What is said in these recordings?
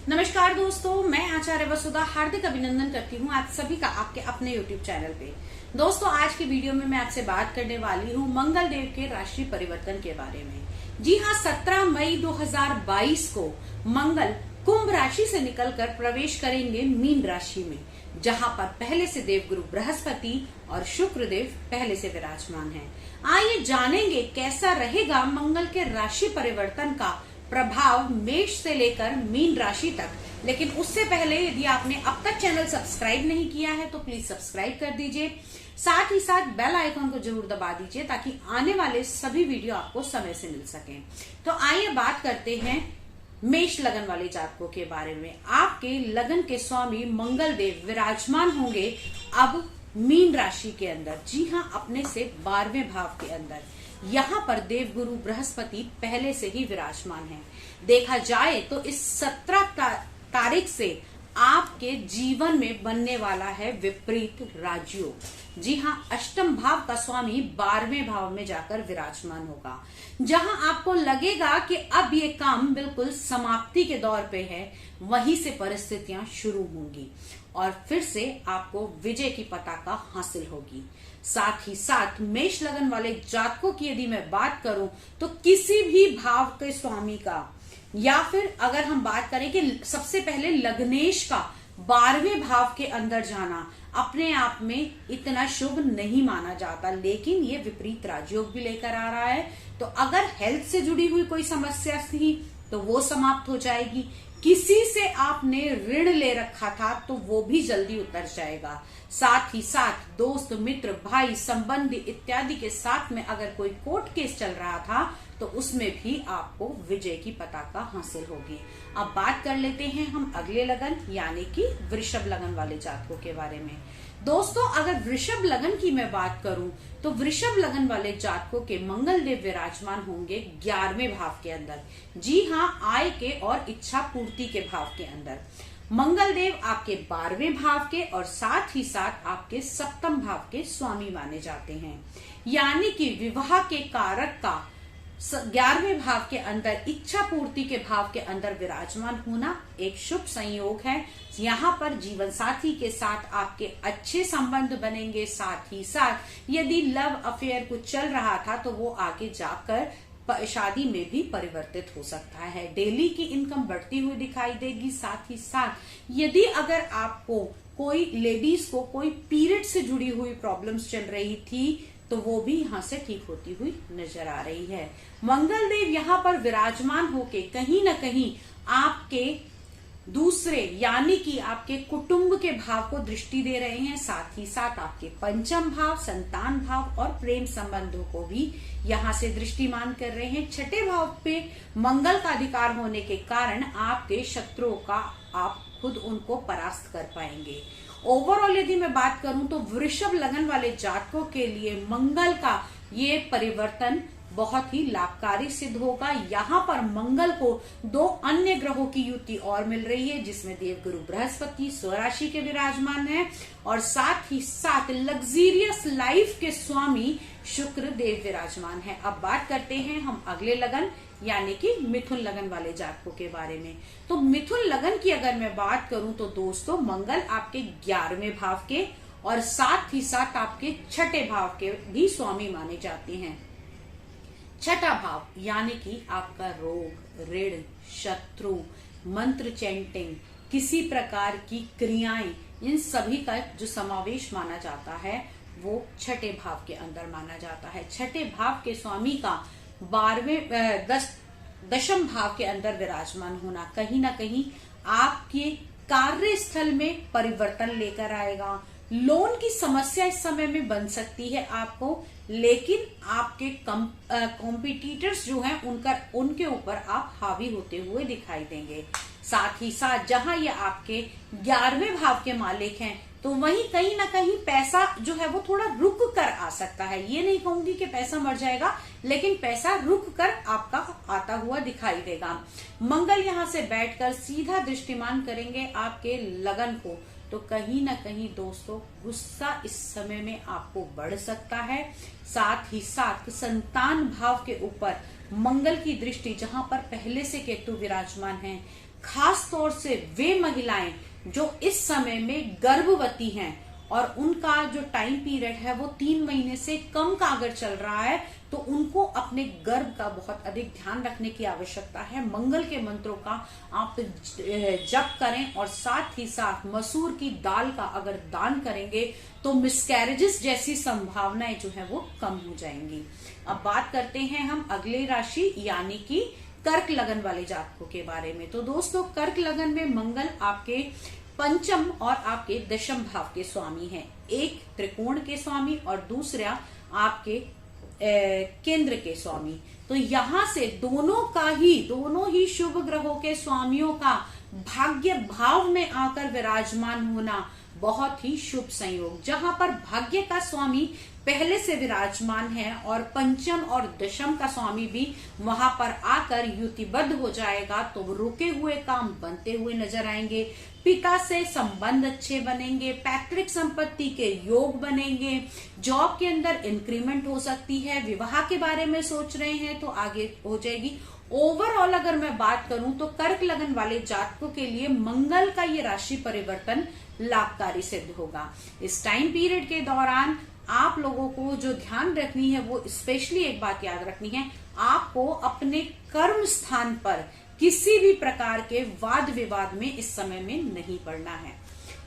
नमस्कार दोस्तों, मैं आचार्य वसुधा हार्दिक अभिनंदन करती हूँ आप सभी का आपके अपने YouTube चैनल पे। दोस्तों, आज की वीडियो में मैं आपसे बात करने वाली हूँ मंगल देव के राशि परिवर्तन के बारे में। जी हाँ, 17 मई 2022 को मंगल कुंभ राशि से निकलकर प्रवेश करेंगे मीन राशि में, जहां पर पहले से देवगुरु बृहस्पति और शुक्र देव पहले से विराजमान हैं। आइए जानेंगे कैसा रहेगा मंगल के राशि परिवर्तन का प्रभाव मेष से लेकर मीन राशि तक। लेकिन उससे पहले यदि आपने अब तक चैनल सब्सक्राइब नहीं किया है तो प्लीज सब्सक्राइब कर दीजिए, साथ ही साथ बेल आइकन को जरूर दबा दीजिए ताकि आने वाले सभी वीडियो आपको समय से मिल सके। तो आइए बात करते हैं मेष लगन वाले जातकों के बारे में। आपके लगन के स्वामी मंगल देव विराजमान होंगे अब मीन राशि के अंदर। जी हाँ, अपने से 12वें भाव के अंदर। यहाँ पर देवगुरु बृहस्पति पहले से ही विराजमान है। देखा जाए तो इस 17 तारीख से आपके जीवन में बनने वाला है विपरीत राजयोग। जी हाँ, अष्टम भाव का स्वामी 12वें भाव में जाकर विराजमान होगा, जहां आपको लगेगा कि अब ये काम बिल्कुल समाप्ति के दौर पे है, वहीं से परिस्थितियां शुरू होंगी और फिर से आपको विजय की पताका हासिल होगी। साथ ही साथ मेष लगन वाले जातकों की यदि मैं बात करूं तो किसी भी भाव के स्वामी का, या फिर अगर हम बात करें कि सबसे पहले लग्नेश का 12वें भाव के अंदर जाना अपने आप में इतना शुभ नहीं माना जाता, लेकिन ये विपरीत राजयोग भी लेकर आ रहा है। तो अगर हेल्थ से जुड़ी हुई कोई समस्या थी तो वो समाप्त हो जाएगी। किसी से आपने ऋण ले रखा था तो वो भी जल्दी उतर जाएगा। साथ ही साथ दोस्त, मित्र, भाई, संबंधी इत्यादि के साथ में अगर कोई कोर्ट केस चल रहा था तो उसमें भी आपको विजय की पताका हासिल होगी। अब बात कर लेते हैं हम अगले लगन यानी कि वृषभ लगन वाले जातकों के बारे में। दोस्तों, अगर वृषभ लगन की मैं बात करूं तो वृषभ लगन वाले जातकों के मंगल देव विराजमान होंगे 11वें भाव के अंदर। जी हाँ, आय के और इच्छा पूर्ति के भाव के अंदर। मंगल देव आपके 12वें भाव के और साथ ही साथ आपके सप्तम भाव के स्वामी माने जाते हैं, यानी कि विवाह के कारक का 11वें भाव के अंदर इच्छा पूर्ति के भाव के अंदर विराजमान होना एक शुभ संयोग है। यहाँ पर जीवन साथी के साथ आपके अच्छे संबंध बनेंगे। साथ ही साथ यदि लव अफेयर कुछ चल रहा था तो वो आगे जाकर शादी में भी परिवर्तित हो सकता है। डेली की इनकम बढ़ती हुई दिखाई देगी। साथ ही साथ यदि अगर आपको कोई लेडीज को कोई पीरियड से जुड़ी हुई प्रॉब्लम्स चल रही थी तो वो भी यहाँ से ठीक होती हुई नजर आ रही है। मंगल देव यहाँ पर विराजमान होके कहीं ना कहीं आपके दूसरे यानी कि आपके कुटुंब के भाव को दृष्टि दे रहे हैं। साथ ही साथ आपके पंचम भाव, संतान भाव और प्रेम संबंधों को भी यहाँ से दृष्टिमान कर रहे हैं। छठे भाव पे मंगल का अधिकार होने के कारण आपके शत्रुओं का आप खुद उनको परास्त कर पाएंगे। ओवरऑल यदि मैं बात करूं तो वृषभ लगन वाले जातकों के लिए मंगल का ये परिवर्तन बहुत ही लाभकारी सिद्ध होगा। यहाँ पर मंगल को 2 अन्य ग्रहों की युति और मिल रही है, जिसमें देवगुरु बृहस्पति स्वराशि के विराजमान है और साथ ही साथ लग्जीरियस लाइफ के स्वामी शुक्र देव विराजमान है। अब बात करते हैं हम अगले लगन यानी कि मिथुन लगन वाले जातकों के बारे में। तो मिथुन लगन की अगर मैं बात करूं तो दोस्तों, मंगल आपके 11वें भाव के और साथ ही साथ आपके छठे भाव के भी स्वामी माने जाते हैं। छठा भाव यानी कि आपका रोग, ऋण, शत्रु, मंत्र चैंटिंग, किसी प्रकार की क्रियाएं, इन सभी का जो समावेश माना जाता है वो छठे भाव के अंदर माना जाता है। छठे भाव के स्वामी का 10वें भाव के अंदर विराजमान होना कहीं ना कहीं आपके कार्यस्थल में परिवर्तन लेकर आएगा। लोन की समस्या इस समय में बन सकती है आपको, लेकिन आपके कॉम्पिटिटर्स जो हैं उनके ऊपर आप हावी होते हुए दिखाई देंगे। साथ ही साथ जहां ये आपके 11वें भाव के मालिक हैं तो वहीं कहीं ना कहीं पैसा जो है वो थोड़ा रुक कर आ सकता है। ये नहीं कहूंगी कि पैसा मर जाएगा, लेकिन पैसा रुक कर आपका आता हुआ दिखाई देगा। मंगल यहाँ से बैठकर सीधा दृष्टिमान करेंगे आपके लगन को, तो कहीं ना कहीं दोस्तों गुस्सा इस समय में आपको बढ़ सकता है। साथ ही साथ संतान भाव के ऊपर मंगल की दृष्टि, जहां पर पहले से केतु विराजमान है, खास तौर से वे महिलाएं जो इस समय में गर्भवती हैं और उनका जो टाइम पीरियड है वो 3 महीने से कम का अगर चल रहा है तो उनको अपने गर्भ का बहुत अधिक ध्यान रखने की आवश्यकता है। मंगल के मंत्रों का आप जप करें और साथ ही साथ मसूर की दाल का अगर दान करेंगे तो मिसकैरेजेस जैसी संभावनाएं जो है वो कम हो जाएंगी। अब बात करते हैं हम अगली राशि यानी कि कर्क लगन वाले जातकों के बारे में। तो दोस्तों, कर्क लगन में मंगल आपके पंचम और आपके दशम भाव के स्वामी हैं। एक त्रिकोण के स्वामी और दूसरा आपके केंद्र के स्वामी। तो यहां से दोनों ही शुभ ग्रहों के स्वामियों का भाग्य भाव में आकर विराजमान होना बहुत ही शुभ संयोग। जहां पर भाग्य का स्वामी पहले से विराजमान है और पंचम और दशम का स्वामी भी वहां पर आकर युतिबद्ध हो जाएगा तो रुके हुए काम बनते हुए नजर आएंगे। पिता से संबंध अच्छे बनेंगे, पैतृक संपत्ति के योग बनेंगे, जॉब के अंदर इंक्रीमेंट हो सकती है, विवाह के बारे में सोच रहे हैं तो आगे हो जाएगी। ओवरऑल अगर मैं बात करूं तो कर्क लगन वाले जातकों के लिए मंगल का ये राशि परिवर्तन लाभकारी सिद्ध होगा। इस टाइम पीरियड के दौरान आप लोगों को जो ध्यान रखनी है वो स्पेशली एक बात याद रखनी है, आपको अपने कर्म स्थान पर किसी भी प्रकार के वाद विवाद में इस समय में नहीं पड़ना है।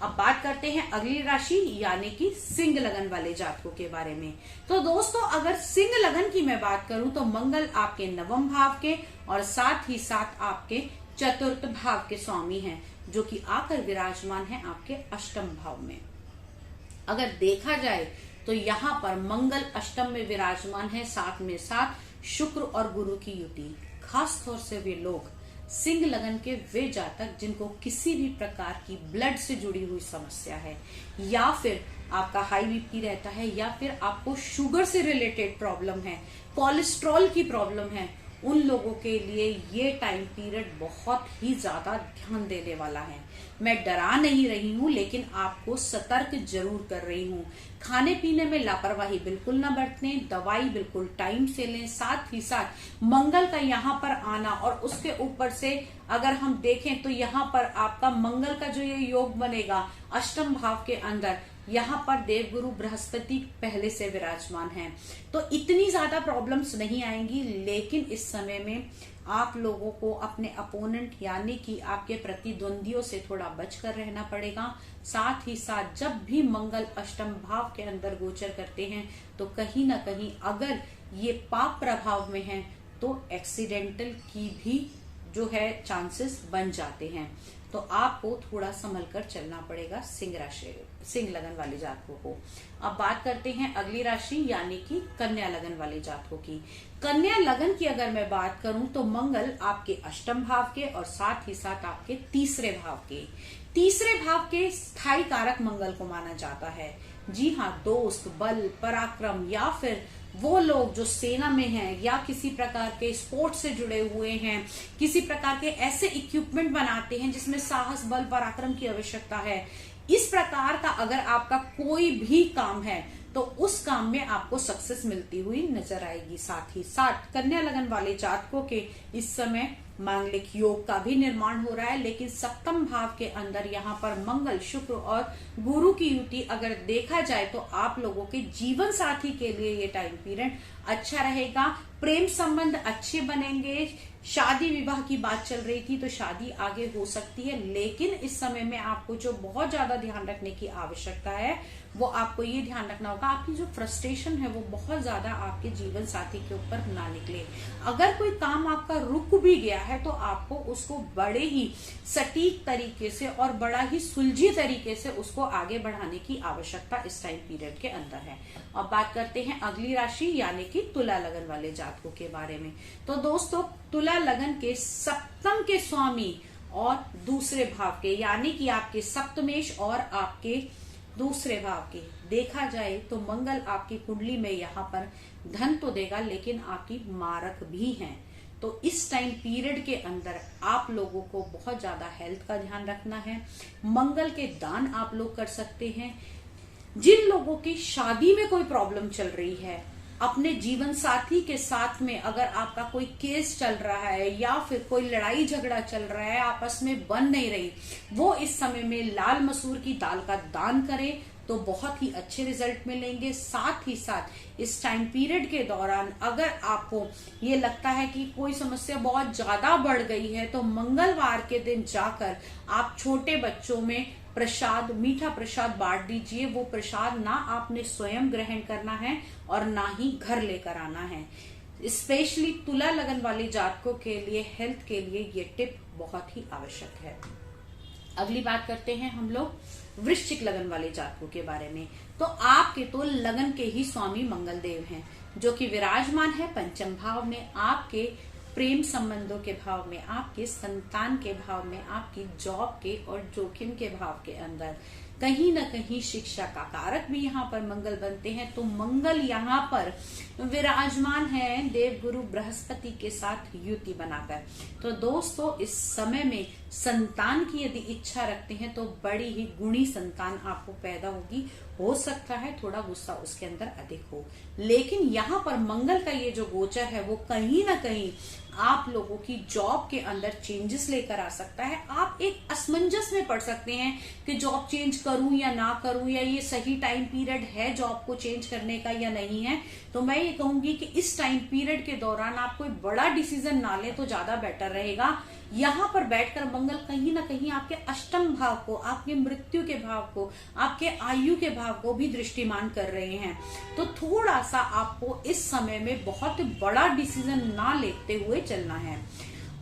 अब बात करते हैं अगली राशि यानी कि सिंह लगन वाले जातकों के बारे में। तो दोस्तों, अगर सिंह लगन की मैं बात करूं तो मंगल आपके नवम भाव के और साथ ही साथ आपके चतुर्थ भाव के स्वामी हैं, जो कि आकर विराजमान है आपके अष्टम भाव में। अगर देखा जाए तो यहाँ पर मंगल अष्टम में विराजमान है, साथ में साथ शुक्र और गुरु की युति। खास तौर से वे लोग सिंह लगन के वे जातक जिनको किसी भी प्रकार की ब्लड से जुड़ी हुई समस्या है, या फिर आपका हाई बीपी रहता है, या फिर आपको शुगर से रिलेटेड प्रॉब्लम है, कोलेस्ट्रॉल की प्रॉब्लम है, उन लोगों के लिए ये टाइम पीरियड बहुत ही ज्यादा ध्यान देने वाला है। मैं डरा नहीं रही हूँ, लेकिन आपको सतर्क जरूर कर रही हूँ। खाने पीने में लापरवाही बिल्कुल ना बरतें, दवाई बिल्कुल टाइम से लें। साथ ही साथ मंगल का यहाँ पर आना और उसके ऊपर से अगर हम देखें तो यहाँ पर आपका मंगल का जो ये योग बनेगा अष्टम भाव के अंदर, यहाँ पर देवगुरु बृहस्पति पहले से विराजमान हैं, तो इतनी ज्यादा प्रॉब्लम्स नहीं आएंगी। लेकिन इस समय में आप लोगों को अपने अपोनेंट यानी कि आपके प्रतिद्वंदियों से थोड़ा बचकर रहना पड़ेगा। साथ ही साथ जब भी मंगल अष्टम भाव के अंदर गोचर करते हैं तो कहीं ना कहीं अगर ये पाप प्रभाव में है तो एक्सीडेंटल की भी जो है चांसेस बन जाते हैं। तो आपको थोड़ा संभल कर चलना पड़ेगा सिंह लगन वाले जातकों को। अब बात करते हैं अगली राशि यानी कि कन्या लगन वाले जातकों की। कन्या लगन की अगर मैं बात करूं तो मंगल आपके अष्टम भाव के और साथ ही साथ आपके तीसरे भाव के स्थायी कारक मंगल को माना जाता है। जी हाँ, दोस्त, बल, पराक्रम, या फिर वो लोग जो सेना में हैं या किसी प्रकार के स्पोर्ट्स से जुड़े हुए हैं, किसी प्रकार के ऐसे इक्विपमेंट बनाते हैं जिसमें साहस, बल, पराक्रम की आवश्यकता है, इस प्रकार का अगर आपका कोई भी काम है तो उस काम में आपको सक्सेस मिलती हुई नजर आएगी। साथ ही साथ कन्या लगन वाले जातकों के इस समय मांगलिक योग का भी निर्माण हो रहा है, लेकिन सप्तम भाव के अंदर यहाँ पर मंगल, शुक्र और गुरु की युति अगर देखा जाए तो आप लोगों के जीवन साथी के लिए ये टाइम पीरियड अच्छा रहेगा। प्रेम संबंध अच्छे बनेंगे। शादी विवाह की बात चल रही थी तो शादी आगे हो सकती है, लेकिन इस समय में आपको जो बहुत ज्यादा ध्यान रखने की आवश्यकता है वो आपको ये ध्यान रखना होगा आपकी जो फ्रस्ट्रेशन है वो बहुत ज्यादा आपके जीवन साथी के ऊपर ना निकले। अगर कोई काम आपका रुक भी गया है तो आपको उसको बड़े ही सटीक तरीके से और बड़ा ही सुलझे तरीके से उसको आगे बढ़ाने की आवश्यकता इस टाइम पीरियड के अंदर है। अब बात करते हैं अगली राशि यानी कि तुला लगन वाले जातकों के बारे में। तो दोस्तों, तुला लगन के सप्तम के स्वामी और दूसरे भाव के यानी कि आपके सप्तमेश और आपके दूसरे भाव के देखा जाए तो मंगल आपकी कुंडली में यहाँ पर धन तो देगा लेकिन आपकी मारक भी हैं। तो इस टाइम पीरियड के अंदर आप लोगों को बहुत ज्यादा हेल्थ का ध्यान रखना है। मंगल के दान आप लोग कर सकते हैं। जिन लोगों की शादी में कोई प्रॉब्लम चल रही है अपने जीवन साथी के साथ में अगर आपका कोई केस चल रहा है या फिर कोई लड़ाई झगड़ा चल रहा है, आपस में बन नहीं रही, वो इस समय में लाल मसूर की दाल का दान करें तो बहुत ही अच्छे रिजल्ट मिलेंगे। साथ ही साथ इस टाइम पीरियड के दौरान अगर आपको ये लगता है कि कोई समस्या बहुत ज्यादा बढ़ गई है तो मंगलवार के दिन जाकर आप छोटे बच्चों में प्रसाद, मीठा प्रसाद बांट दीजिए। वो प्रसाद ना आपने स्वयं ग्रहण करना है और ना ही घर लेकर आना है। स्पेशली तुला लगन वाली जातकों के लिए, हेल्थ के लिए ये टिप बहुत ही आवश्यक है। अगली बात करते हैं हम लोग वृश्चिक लगन वाले जातकों के बारे में। तो आपके तो लगन के ही स्वामी मंगल देव हैं, जो कि विराजमान है पंचम भाव में, आपके प्रेम संबंधों के भाव में, आपके संतान के भाव में, आपकी जॉब के और जोखिम के भाव के अंदर। कहीं ना कहीं शिक्षा का कारक भी यहाँ पर मंगल बनते हैं। तो मंगल यहाँ पर विराजमान है देवगुरु बृहस्पति के साथ युति बनाकर। तो दोस्तों इस समय में संतान की यदि इच्छा रखते हैं तो बड़ी ही गुणी संतान आपको पैदा होगी। हो सकता है थोड़ा गुस्सा उसके अंदर अधिक हो, लेकिन यहाँ पर मंगल का ये जो गोचर है वो कहीं ना कहीं आप लोगों की जॉब के अंदर चेंजेस लेकर आ सकता है। आप एक असमंजस में पड़ सकते हैं कि जॉब चेंज करूं या ना करूं, या ये सही टाइम पीरियड है जॉब को चेंज करने का या नहीं है। तो मैं ये कहूंगी कि इस टाइम पीरियड के दौरान आप कोई बड़ा डिसीजन ना लें तो ज्यादा बेटर रहेगा। यहाँ पर बैठकर मंगल कहीं ना कहीं आपके अष्टम भाव को, आपके मृत्यु के भाव को, आपके आयु के भाव को भी दृष्टिमान कर रहे हैं। तो थोड़ा सा आपको इस समय में बहुत बड़ा डिसीजन ना लेते हुए चलना है।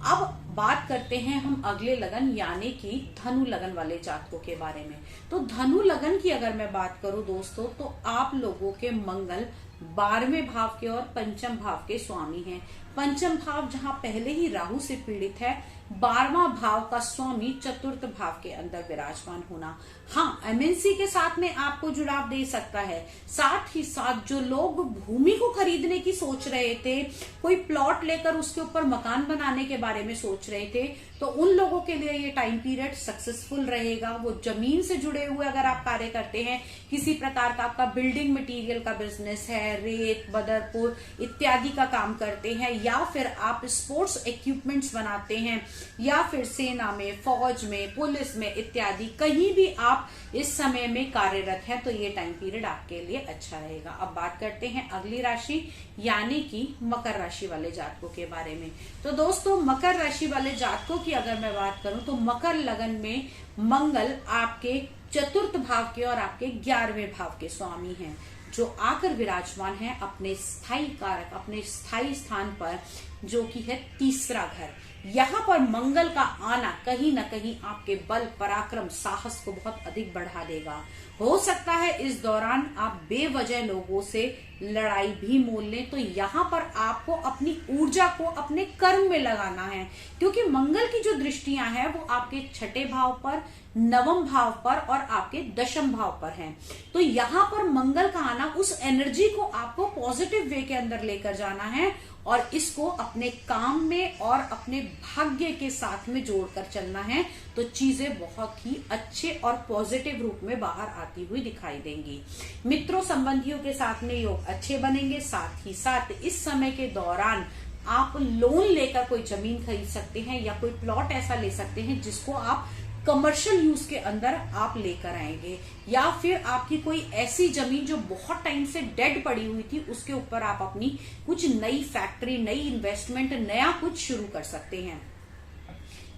अब बात करते हैं हम अगले लगन यानी कि धनु लगन वाले जातकों के बारे में। तो धनु लगन की अगर मैं बात करूं दोस्तों, तो आप लोगों के मंगल 12वें भाव के और पंचम भाव के स्वामी हैं। पंचम भाव जहां पहले ही राहु से पीड़ित है, 12वां भाव का स्वामी चतुर्थ भाव के अंदर विराजमान होना, हाँ एमएनसी के साथ में आपको जुड़ाव दे सकता है। साथ ही साथ जो लोग भूमि को खरीदने की सोच रहे थे, कोई प्लॉट लेकर उसके ऊपर मकान बनाने के बारे में सोच रहे थे, तो उन लोगों के लिए ये टाइम पीरियड सक्सेसफुल रहेगा। वो जमीन से जुड़े हुए अगर आप कार्य करते हैं, किसी प्रकार का आपका बिल्डिंग मटेरियल का बिजनेस है, रेत, बदरपुर इत्यादि का काम करते हैं, या फिर आप स्पोर्ट्स इक्विपमेंट्स बनाते हैं, या फिर सेना में, फौज में, पुलिस में इत्यादि कहीं भी आप इस समय में कार्यरत है, तो ये टाइम पीरियड आपके लिए अच्छा रहेगा। अब बात करते हैं अगली राशि यानी कि मकर राशि वाले जातकों के बारे में। तो दोस्तों मकर राशि वाले जातकों की अगर मैं बात करूं तो मकर लगन में मंगल आपके चतुर्थ भाव के और आपके 11वें भाव के स्वामी हैं, जो आकर विराजमान है अपने स्थायी कारक, अपने स्थायी स्थान पर, जो कि है तीसरा घर। यहाँ पर मंगल का आना कहीं ना कहीं आपके बल, पराक्रम, साहस को बहुत अधिक बढ़ा देगा। हो सकता है इस दौरान आप बेवजह लोगों से लड़ाई भी मोल लें। तो यहाँ पर आपको अपनी ऊर्जा को अपने कर्म में लगाना है, क्योंकि मंगल की जो दृष्टियां हैं वो आपके छठे भाव पर, नवम भाव पर और आपके दशम भाव पर हैं। तो यहाँ पर मंगल का आना, उस एनर्जी को आपको पॉजिटिव वे के अंदर लेकर जाना है और इसको अपने काम में और अपने भाग्य के साथ में जोड़कर चलना है। तो चीजें बहुत ही अच्छे और पॉजिटिव रूप में बाहर आती हुई दिखाई देंगी। मित्रों संबंधियों के साथ में योग अच्छे बनेंगे। साथ ही साथ इस समय के दौरान आप लोन लेकर कोई जमीन खरीद सकते हैं या कोई प्लॉट ऐसा ले सकते हैं जिसको आप कमर्शियल यूज के अंदर आप लेकर आएंगे, या फिर आपकी कोई ऐसी जमीन जो बहुत टाइम से डेड पड़ी हुई थी उसके ऊपर आप अपनी कुछ नई फैक्ट्री, नई इन्वेस्टमेंट, नया कुछ शुरू कर सकते हैं।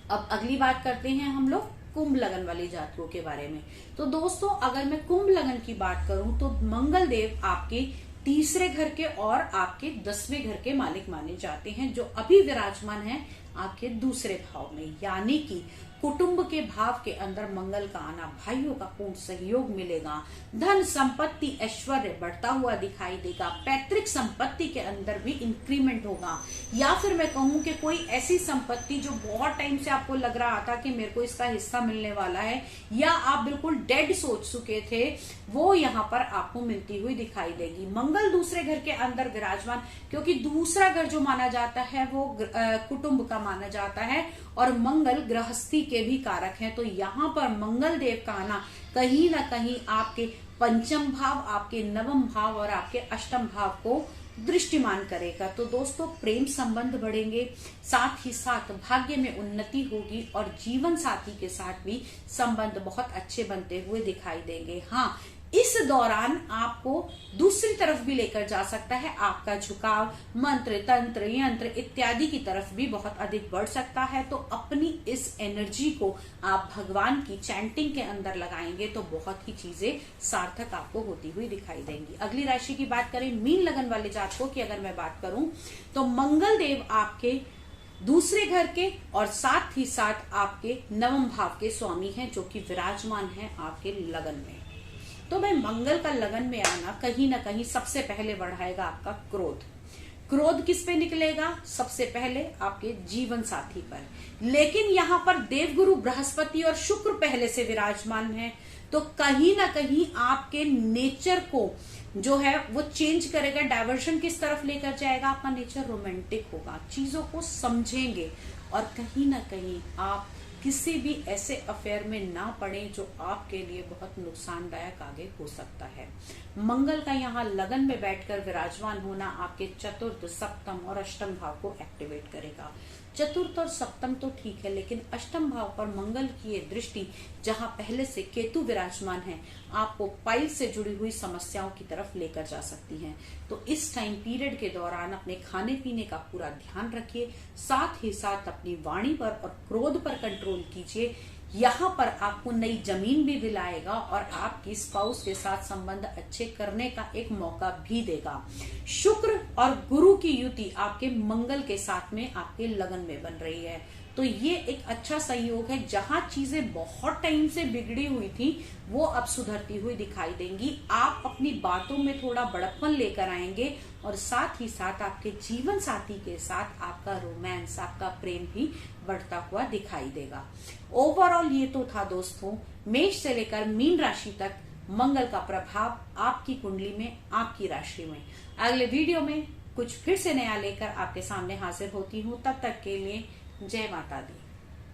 अब अगली बात करते हैं हम लोग कुंभ लगन वाली जातकों के बारे में। तो दोस्तों अगर मैं कुंभ लगन की बात करूं तो मंगल देव आपके तीसरे घर के और आपके 10वें घर के मालिक माने जाते हैं, जो अभी विराजमान है आपके दूसरे भाव में, यानी कि कुटुंब के भाव के अंदर मंगल का आना, भाइयों का पूर्ण सहयोग मिलेगा, धन संपत्ति ऐश्वर्य बढ़ता हुआ दिखाई देगा, पैतृक संपत्ति के अंदर भी इंक्रीमेंट होगा, या फिर मैं कहूं कि कोई ऐसी संपत्ति जो बहुत टाइम से आपको लग रहा था कि मेरे को इसका हिस्सा मिलने वाला है, या आप बिल्कुल डेड सोच चुके थे, वो यहाँ पर आपको मिलती हुई दिखाई देगी। मंगल दूसरे घर के अंदर विराजमान, क्योंकि दूसरा घर जो माना जाता है वो कुटुंब का माना जाता है और मंगल गृहस्थी के भी कारक हैं। तो यहाँ पर मंगल देव का आना कहीं ना कहीं आपके पंचम भाव, आपके नवम भाव और आपके अष्टम भाव को दृष्टिमान करेगा। तो दोस्तों प्रेम संबंध बढ़ेंगे, साथ ही साथ भाग्य में उन्नति होगी और जीवन साथी के साथ भी संबंध बहुत अच्छे बनते हुए दिखाई देंगे। हाँ, इस दौरान आपको दूसरी तरफ भी लेकर जा सकता है। आपका झुकाव मंत्र, तंत्र, यंत्र इत्यादि की तरफ भी बहुत अधिक बढ़ सकता है। तो अपनी इस एनर्जी को आप भगवान की चैंटिंग के अंदर लगाएंगे तो बहुत ही चीजें सार्थक आपको होती हुई दिखाई देंगी। अगली राशि की बात करें मीन लगन वाले जातकों की अगर मैं बात करूं तो मंगल देव आपके दूसरे घर के और साथ ही साथ आपके नवम भाव के स्वामी हैं, जो कि विराजमान हैं आपके लगन में। तो भाई मंगल का लगन में आना कहीं ना कहीं सबसे पहले बढ़ाएगा आपका क्रोध। क्रोध किस पे निकलेगा? सबसे पहले आपके जीवन साथी पर। लेकिन यहाँ पर देवगुरु बृहस्पति और शुक्र पहले से विराजमान है, तो कहीं ना कहीं आपके नेचर को जो है वो चेंज करेगा। डायवर्जन किस तरफ लेकर जाएगा? आपका नेचर रोमांटिक होगा, चीजों को समझेंगे और कहीं ना कहीं आप किसी भी ऐसे अफेयर में ना पड़े जो आपके लिए बहुत नुकसानदायक आगे हो सकता है। मंगल का यहाँ लगन में बैठकर विराजमान होना आपके चतुर्थ, सप्तम और अष्टम भाव को एक्टिवेट करेगा। चतुर्थ और सप्तम तो ठीक है, लेकिन अष्टम भाव पर मंगल की ये दृष्टि जहां पहले से केतु विराजमान है, आपको पाइल से जुड़ी हुई समस्याओं की तरफ लेकर जा सकती हैं। तो इस टाइम पीरियड के दौरान अपने खाने पीने का पूरा ध्यान रखिए, साथ ही साथ अपनी वाणी पर और क्रोध पर कंट्रोल कीजिए। यहाँ पर आपको नई जमीन भी दिलाएगा और आपकी स्पाउस के साथ संबंध अच्छे करने का एक मौका भी देगा। शुक्र और गुरु की युति आपके मंगल के साथ में आपके लगन में बन रही है, तो ये एक अच्छा संयोग है। जहां चीजें बहुत टाइम से बिगड़ी हुई थी वो अब सुधरती हुई दिखाई देंगी। आप अपनी बातों में थोड़ा बड़प्पन लेकर आएंगे और साथ ही साथ आपके जीवन साथी के साथ आपका रोमांस, आपका प्रेम भी बढ़ता हुआ दिखाई देगा। ओवरऑल ये तो था दोस्तों मेष से लेकर मीन राशि तक मंगल का प्रभाव आपकी कुंडली में, आपकी राशि में। अगले वीडियो में कुछ फिर से नया लेकर आपके सामने हाजिर होती हूँ। तब तक के लिए जय माता दी।